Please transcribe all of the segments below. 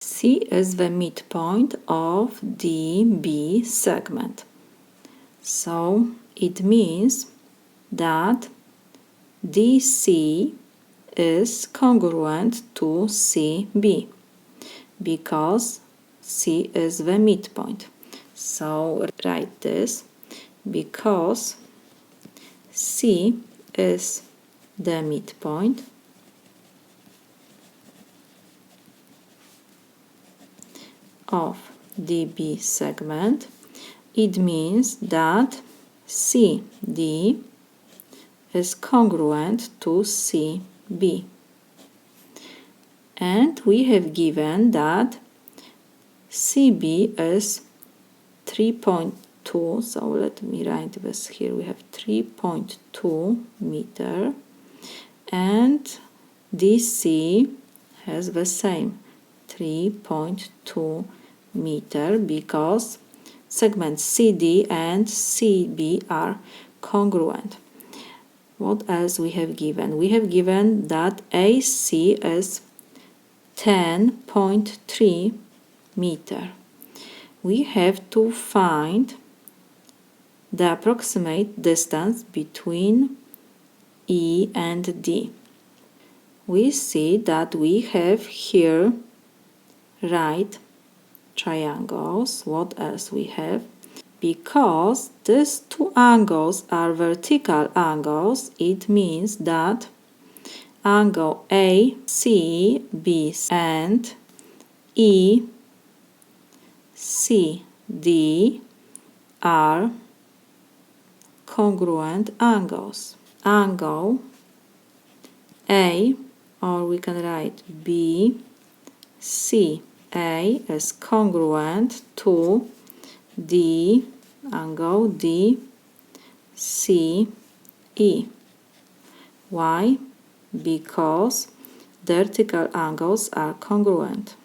C is the midpoint of DB segment. So it means that DC is congruent to CB because C is the midpoint. So write this because C is the midpoint of DB segment. It means that CD is congruent to CB. And we have given that CB is 3.2, so let me write this here. We have 3.2 meter, and DC has the same 3.2 meter because segments CD and CB are congruent. What else we have given? We have given that AC is 10.3 meter. We have to find the approximate distance between E and D. We see that we have here right triangles. What else we have? Because these two angles are vertical angles, it means that angle ACB and ECD are congruent angles. Angle A, or we can write BCA, is congruent to the angle DCE. Why? Because vertical angles are congruent.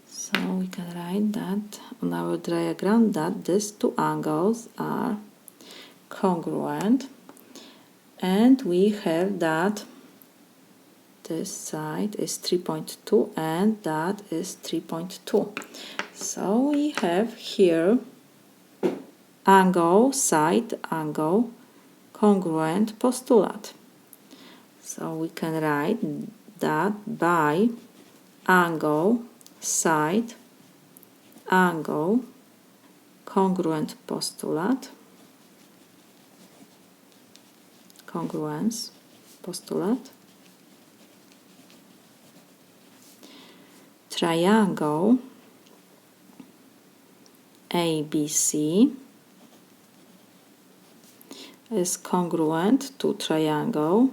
So we can write that on our diagram that these two angles are congruent, and we have that this side is 3.2 and that is 3.2. So we have here angle, side angle, congruent postulate. So we can write that by angle, side angle, congruent postulate, congruence postulate, triangle ABC is congruent to triangle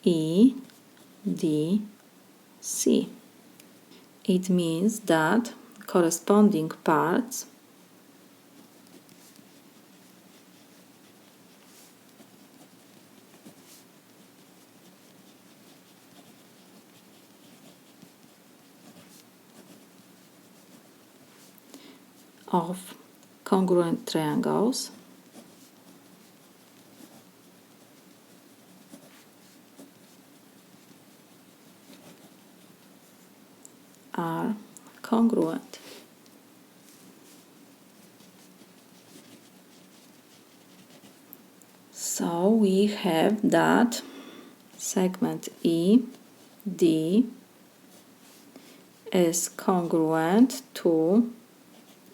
EDC. It means that corresponding parts of congruent triangles are congruent. So we have that segment ED is congruent to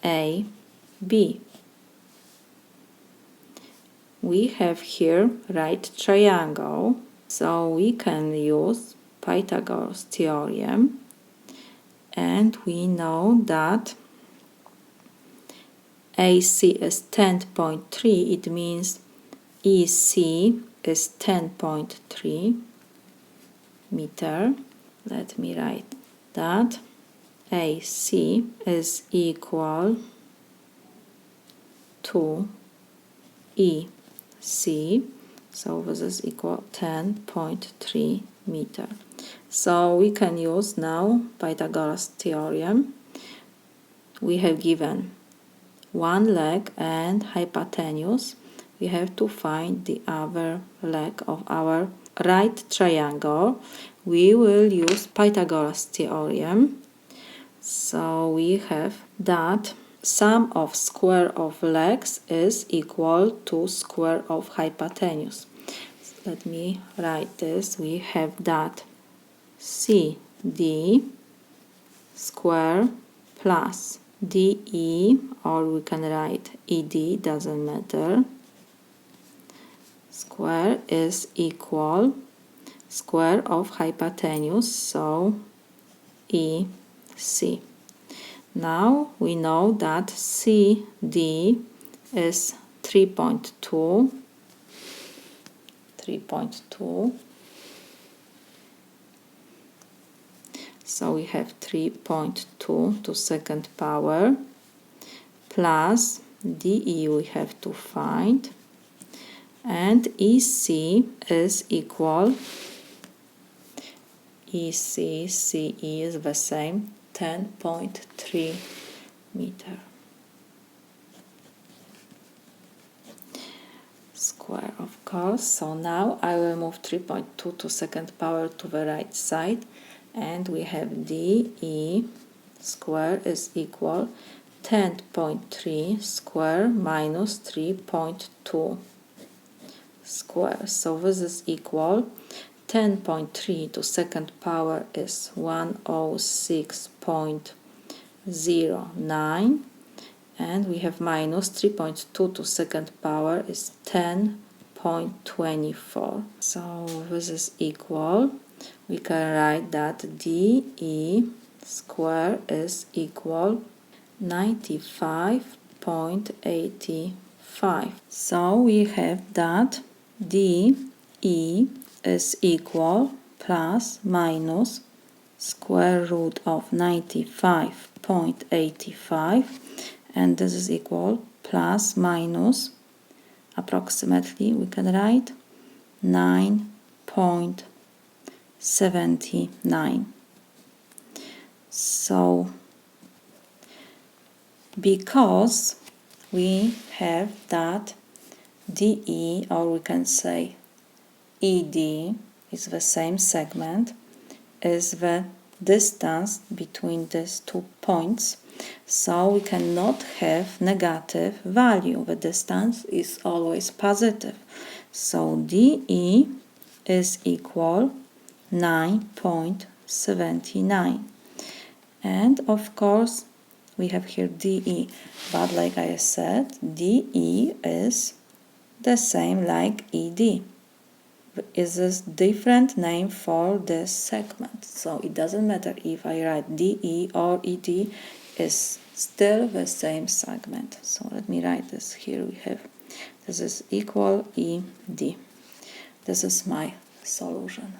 AB. We have here right triangle, so we can use Pythagoras theorem, and we know that AC is 10.3. It means EC is 10.3 meter. Let me write that AC is equal to EC, so this is equal 10.3 meter. So we can use now Pythagoras theorem we have given one leg and hypotenuse, we have to find the other leg of our right triangle. We will use Pythagoras theorem. So we have that sum of square of legs is equal to square of hypotenuse. Let me write this. We have that CD square plus DE, or we can write ED, doesn't matter, square is equal square of hypotenuse, so EC. Now we know that CD is 3.2. So we have 3.2 to second power plus DE we have to find, and EC is equal, EC, CE is the same, 10.3 meter square, of course. So now I will move 3.2 to second power to the right side, and we have DE square is equal 10.3 square minus 3.2 square. So this is equal 10.3 to second power is 106.09, and we have minus 3.2 to second power is 10.24. So this is equal, we can write that DE square is equal 95.85. So we have that DE is equal plus minus square root of 95.85, and this is equal plus minus, approximately we can write 9.79. So because we have that DE, or we can say ED, is the same segment, is the distance between these 2 points, so we cannot have negative value. The distance is always positive. So DE is equal 9.79. And of course we have here DE, but like I said, DE is the same like ED. Is a different name for this segment, so it doesn't matter if I write DE or ED, is still the same segment. So let me write this here. We have this is equal ED. This is my solution.